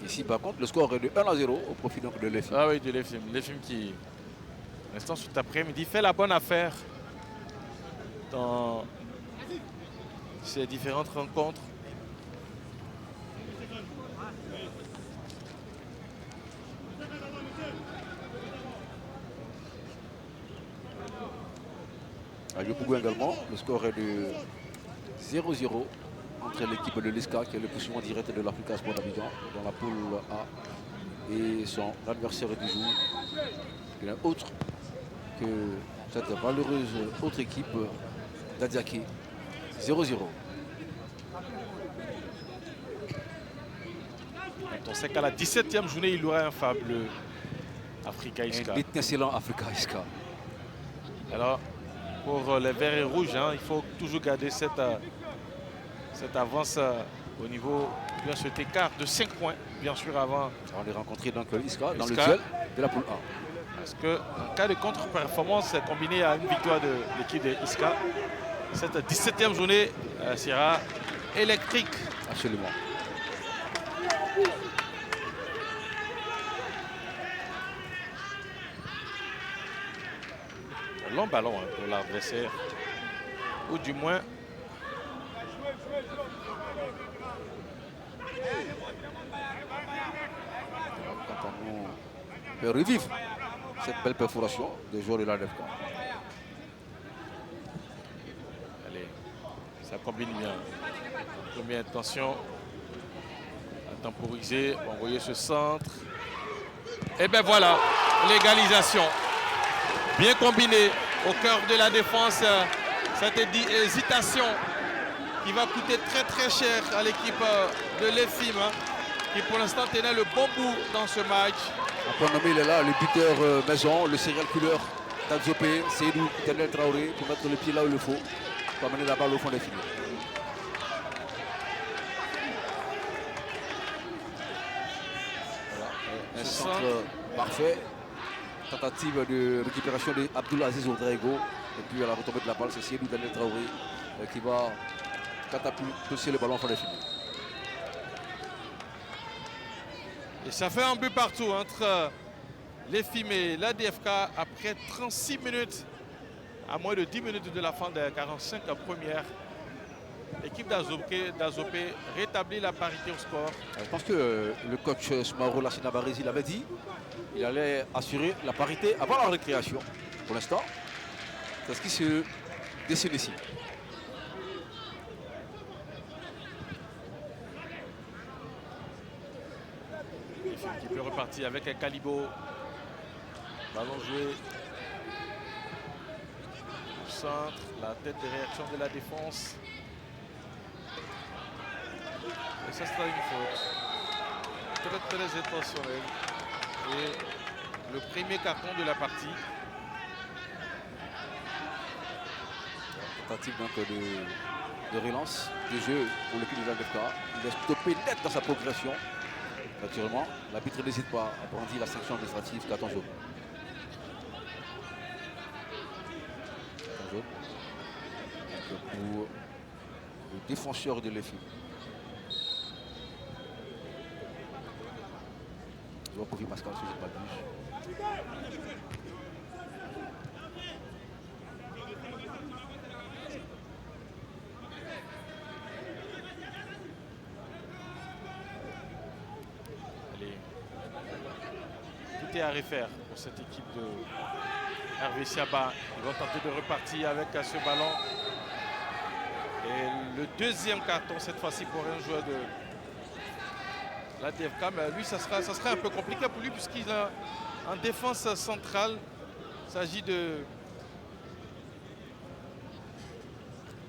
Ici, par contre, le score est de 1-0 au profit donc de l'EFIM. Ah oui, de l'EFIM. L'EFIM qui, l'instant cet après-midi, fait la bonne affaire dans ces différentes rencontres. À Yopougon également, le score est de 0-0 entre l'équipe de l'ISCA qui est le poursuivant direct de l'Africa Sport d'Abidjan dans la poule A et son adversaire du jour. Il y en a autre que cette valeureuse autre équipe d'Adiaké. 0-0. On sait qu'à la 17e journée, il y aura un fabuleux Africa ISCA. Un étincelant Africa ISCA. Alors, pour les verts et rouges, il faut toujours garder cette avance au niveau, bien cet écart de 5 points, bien sûr, avant. On les rencontrer donc l'ISCA dans le ISCA. duel de la poule A. Parce qu'en cas de contre-performance combinée à une victoire de l'équipe de ISCA, cette 17e journée sera électrique. Absolument. Un long ballon pour l'adversaire. Ou du moins, On peut revivre cette belle perforation des joueurs de la DFK. allez, ça combine bien. Première intention à temporiser, on va envoyer ce centre. Et bien voilà, l'égalisation. Bien combiné au cœur de la défense. Cette hésitation qui va coûter très très cher à l'équipe de l'EFIM qui pour l'instant tenait le bon bout dans ce match. On peut nommer, il est là, le buteur maison, le serial killer Tadzopé, Seydou Tenel Traoré pour mettre le pied là où il le faut, pour amener la balle au fond des filets. Voilà, un centre parfait. Tentative de récupération d'Abdoul Aziz Oudraego. Et puis à la retombée de la balle, c'est Seydou Tenel Traoré qui va catapulter le ballon au fond des filets. Et ça fait un but partout entre l'EFIM et la DFK après 36 minutes, à moins de 10 minutes de la fin des 45 premières. L'équipe d'Azopé rétablit la parité au score. Je pense que le coach Smauro Lassina Baresi l'avait dit. Il allait assurer la parité avant la récréation. Pour l'instant, c'est ce qui se dessine ici. Qui peut repartir avec un Calibo. Ballon joué. Au centre, la tête de réaction de la défense. Et ça sera une faute. Très intentionnelle. Et le premier carton de la partie. Tentative donc de relance de jeu pour l'équipe de l'ADFK. Il est stoppé net dans sa progression. Naturellement, l'arbitre n'hésite pas à brandir la sanction administrative carton jaune. Donc pour le défenseur de l'EFI. Je vois Kofi Pascal, si je ne m'abuse. Tout est à refaire pour cette équipe de Hervé Siaba. Ils vont tenter de repartir avec ce ballon. Et le deuxième carton cette fois-ci pour un joueur de la DFK. Mais lui, ça sera un peu compliqué pour lui puisqu'il a en défense centrale. Il s'agit de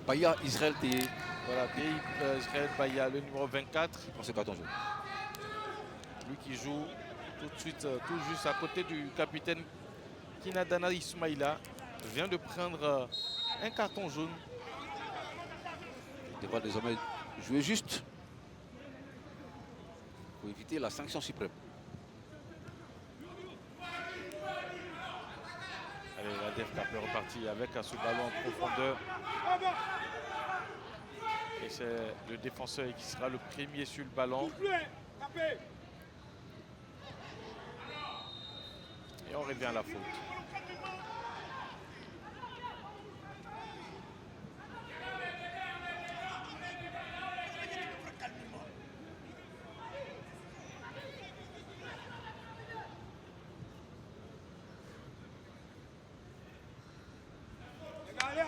Baya Israël Teye. voilà, Israël Baya, le numéro 24. Pour ce carton jaune. Lui qui joue tout de suite, tout juste à côté du capitaine Kinadana Ismaïla. Vient de prendre un carton jaune. Il devra désormais jouer juste pour éviter la sanction suprême. Allez, la DFK peut repartir avec ce ballon en profondeur. Et c'est le défenseur qui sera le premier sur le ballon. Et on revient à la faute. Allez,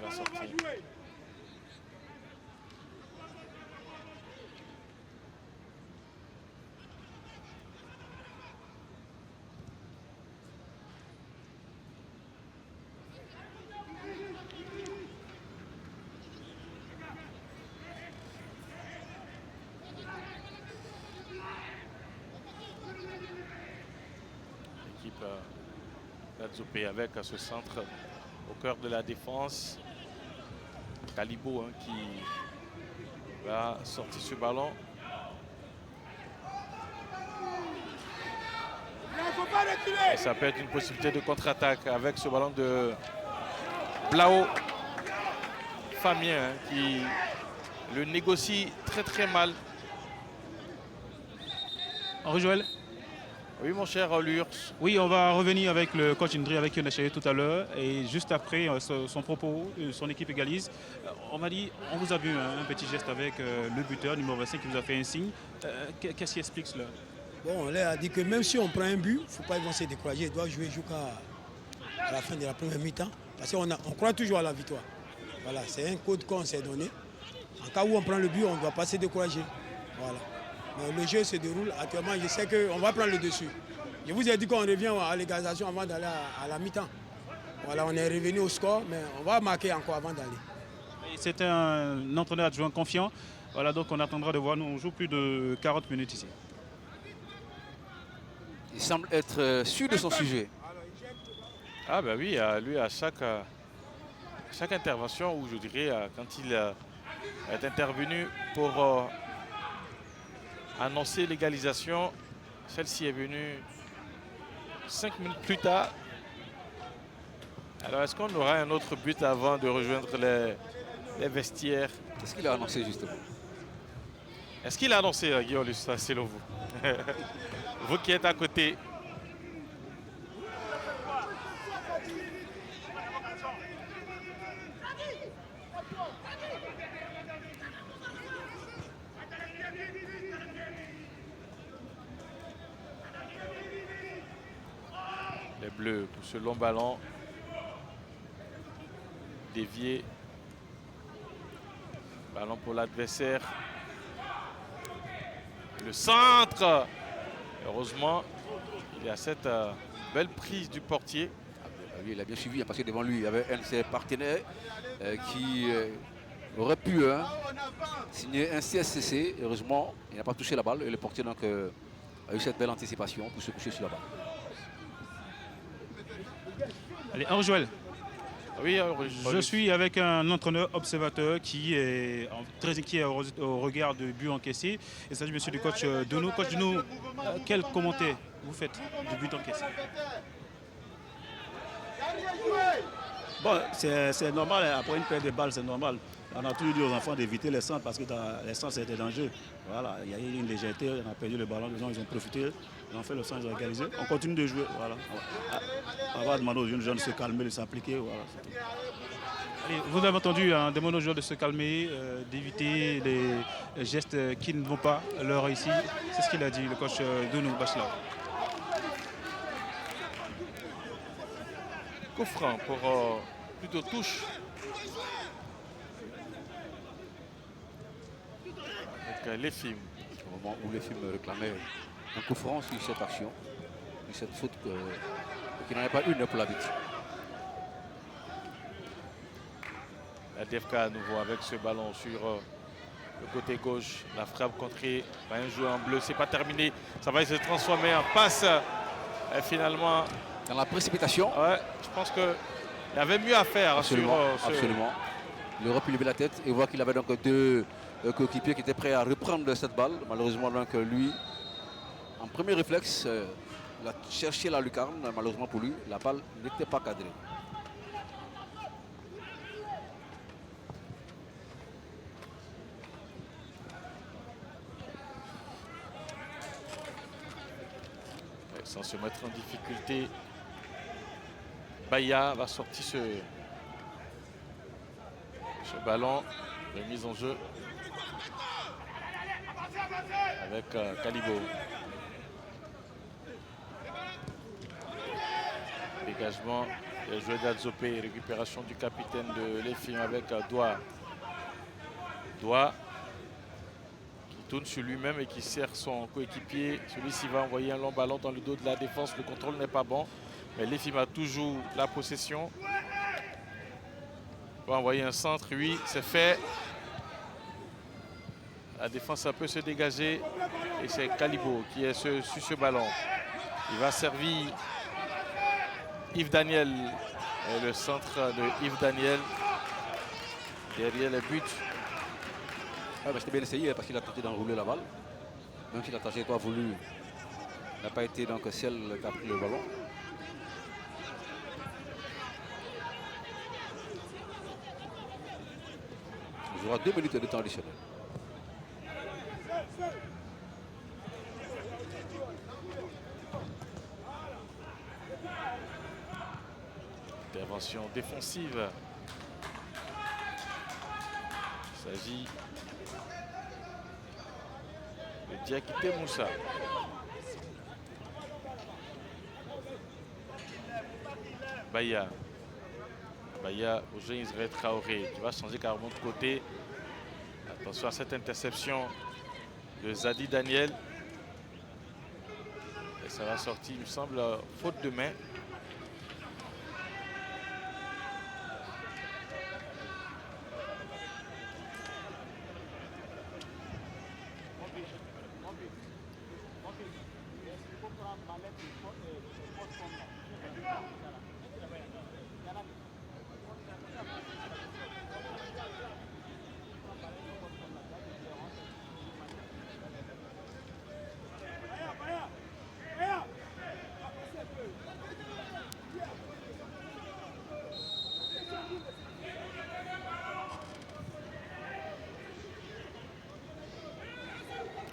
on va jouer. L'équipe d'Azopé avec ce centre au cœur de la défense. Calibo qui va sortir ce ballon. Et ça peut être une possibilité de contre-attaque avec ce ballon de Blao Famien qui le négocie très mal. Henri Joël. Oui mon cher Lurs. Oui, on va revenir avec le coach Indri avec qui on a échangé tout à l'heure. Et juste après son propos, son équipe égalise. On m'a dit, on vous a vu un petit geste avec le buteur, numéro 25, qui vous a fait un signe. Qu'est-ce qui explique cela? Bon, on a dit que même si on prend un but, il ne faut pas se décourager. Il doit jouer jusqu'à la fin de la première mi-temps. Parce qu'on croit toujours à la victoire. Voilà, c'est un code qu'on s'est donné. En cas où on prend le but, on ne doit pas se décourager. Voilà. Mais le jeu se déroule. Actuellement, je sais qu'on va prendre le dessus. Je vous ai dit qu'on revient à l'égalisation avant d'aller à la mi-temps. Voilà, on est revenu au score, mais on va marquer encore avant d'aller. C'est un entraîneur adjoint confiant. Voilà, donc on attendra de voir. Nous, on joue plus de 40 minutes ici. Il semble être sûr de son sujet. Ah ben oui, lui à chaque intervention, ou je dirais quand il est intervenu pour annoncer l'égalisation, celle-ci est venue 5 minutes plus tard. Alors est-ce qu'on aura un autre but avant de rejoindre les vestiaires? Qu'est-ce qu'il a annoncé justement? Est-ce qu'il a annoncé, Guillaume, ça selon vous? Vous qui êtes à côté. Bleus pour ce long ballon. Dévié. Ballon pour l'adversaire. Le centre. Heureusement, il y a cette belle prise du portier. Oui, il a bien suivi parce que devant lui, il y avait un de ses partenaires qui aurait pu signer un CSCC. Heureusement, il n'a pas touché la balle et le portier donc, a eu cette belle anticipation pour se coucher sur la balle. Allez, Henri-Joël. Oui, Je suis avec un entraîneur observateur qui est très inquiet au regard du but encaissé. Il s'agit monsieur du coach Dounou. Coach Dounou, quel commentaire vous faites du but encaissé? Bon, c'est normal, après une perte de balle, c'est normal. On a toujours dit aux enfants d'éviter les centres parce que les centres c'était dangereux. Voilà, il y a eu une légèreté, on a perdu le ballon, les gens ils ont profité, ils ont fait le centre, ils ont égalisé. On continue de jouer, voilà. On va demander aux jeunes de se calmer, de s'appliquer, voilà. Allez, vous avez entendu demander aux joueurs de se calmer, d'éviter les gestes qui ne vont pas leur ici. C'est ce qu'il a dit, le coach Dounou Bachla. Coup franc pour plutôt touche. Avec les films. Au moment où les films réclamaient un coup franc sur cette action, sur cette faute qui n'en avait pas une pour la victime. La DFK à nouveau avec ce ballon sur le côté gauche. La frappe contrée par un joueur en bleu. C'est pas terminé. Ça va se transformer en passe. Et finalement. Dans la précipitation. Ouais, je pense qu'il y avait mieux à faire. Absolument, sur, absolument. Il aurait pu lever la tête et voir qu'il avait donc deux coéquipiers qui étaient prêts à reprendre cette balle. Malheureusement, donc, lui, en premier réflexe, il a cherché la lucarne. Malheureusement pour lui, la balle n'était pas cadrée. Sans se mettre en difficulté, Baya va sortir ce ballon, remise en jeu avec Kalibo. Dégagement des joueurs d'Adzopé, récupération du capitaine de l'EFIM avec Doua. Doua qui tourne sur lui-même et qui sert son coéquipier. Celui-ci va envoyer un long ballon dans le dos de la défense. Le contrôle n'est pas bon, mais l'EFIM a toujours la possession. Il va envoyer un centre, oui, c'est fait. La défense peut se dégager et c'est Kalibo qui est sur ce ballon. Il va servir Yves Daniel. Et le centre de Yves Daniel derrière le but. C'était bien essayé parce qu'il a tenté d'enrouler la balle. Même si la trajectoire voulue n'a pas été donc celle qui a pris le ballon. Il jouera 2 minutes de temps additionnel. Intervention défensive. Il s'agit de Diakité Moussa. Baya. Baya au jeune Israël Traoré qui va changer carrément de côté. Attention à cette interception de Zadi Daniel. Et ça va sortir, il me semble, faute de main.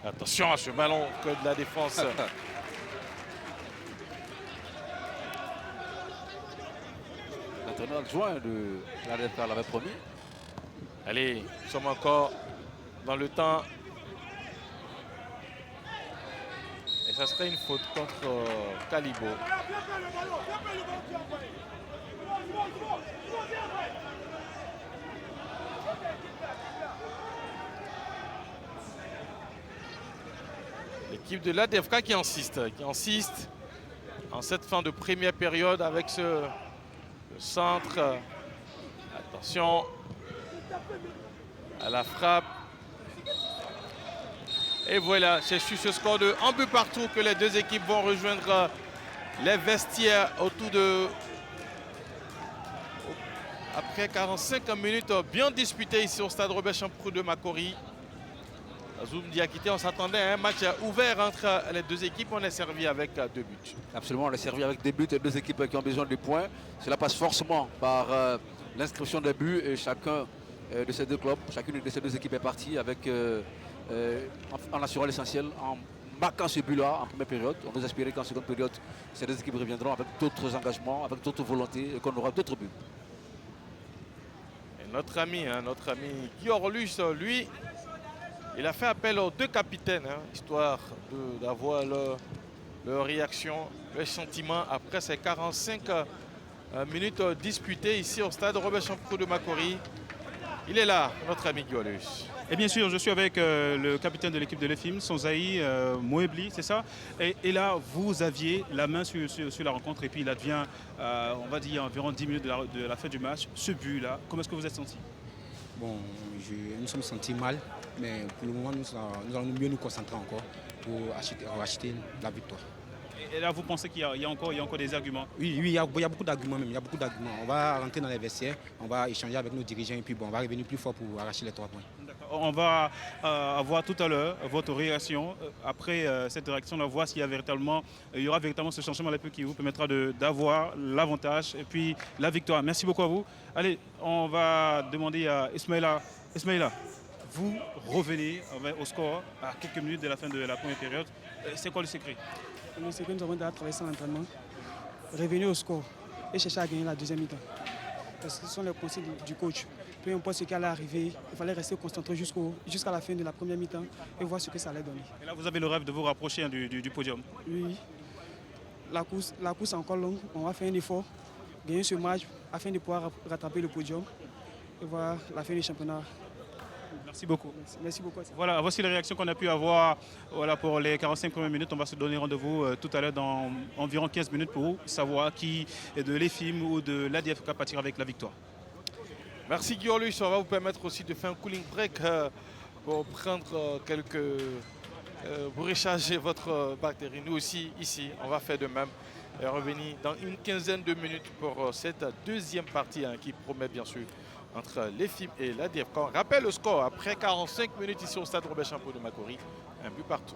Attention à ce ballon que de la défense. L'entraîneur adjoint de la RDFK l'avait promis. Allez, nous sommes encore dans le temps. Et ça serait une faute contre Calibo. L'équipe de l'ADFK qui insiste en cette fin de première période avec le centre. Attention à la frappe. Et voilà, c'est sur ce score de 1 but partout que les deux équipes vont rejoindre les vestiaires autour de... Après 45 minutes bien disputées ici au stade Robert Champrou de Makori. Zoum Diakité, on s'attendait à un match ouvert entre les deux équipes. On est servi avec 2 buts. Absolument, on est servi avec des buts et deux équipes qui ont besoin de points. Cela passe forcément par l'inscription des buts et chacun de ces deux clubs, chacune de ces deux équipes est partie avec, en assurant l'essentiel, en marquant ce but-là en première période. On peut espérer qu'en seconde période, ces deux équipes reviendront avec d'autres engagements, avec d'autres volontés et qu'on aura d'autres buts. Et notre ami Guy Orlus, lui, il a fait appel aux deux capitaines, histoire d'avoir leur réaction, leur sentiment après ces 45 minutes disputées ici au stade Robert Champrou de Makori. Il est là, notre ami Guy Orlus. Et bien sûr, je suis avec le capitaine de l'équipe de l'EFIM, Sonzaï Moebli, c'est ça et là, vous aviez la main sur la rencontre et puis il advient, on va dire, environ 10 minutes de la fin du match. Ce but-là, comment est-ce que vous êtes senti? Bon, nous sommes sentis mal, mais pour le moment, nous allons mieux nous concentrer encore pour acheter la victoire. Et là, vous pensez qu'il y a encore des arguments? Oui, il y a beaucoup d'arguments même, il y a beaucoup d'arguments. On va rentrer dans les vestiaires, on va échanger avec nos dirigeants et puis bon, on va revenir plus fort pour arracher les 3 points. On va avoir tout à l'heure votre réaction. Après cette réaction, on va voir s'il y y aura véritablement ce changement qui vous permettra d'avoir l'avantage et puis la victoire. Merci beaucoup à vous. Allez, on va demander à Ismaïla. Ismaïla, vous revenez au score à quelques minutes de la fin de la première période. C'est quoi le secret? Le secret, nous avons déjà travaillé sans entraînement, revenir au score et chercher à gagner la deuxième mi-temps. Parce que ce sont les conseils du coach. Peu importe ce qui allait arriver, il fallait rester concentré jusqu'à la fin de la première mi-temps et voir ce que ça allait donner. Et là, vous avez le rêve de vous rapprocher du podium. Oui, la course est encore longue. On va faire un effort, gagner ce match afin de pouvoir rattraper le podium et voir la fin du championnat. Merci beaucoup. Merci beaucoup. Voilà, voici les réactions qu'on a pu avoir pour les 45 premières minutes. On va se donner rendez-vous tout à l'heure dans environ 15 minutes pour savoir qui de l'EFIM ou de l'ADFK partira avec la victoire. Merci Guy Orlus, ça va vous permettre aussi de faire un cooling break pour prendre pour recharger votre batterie. Nous aussi, ici, on va faire de même et revenir dans une quinzaine de minutes pour cette deuxième partie qui promet bien sûr entre l'EFIM et l'ADFK. On rappelle le score après 45 minutes ici au stade Robert Champrou de Makori, un but partout.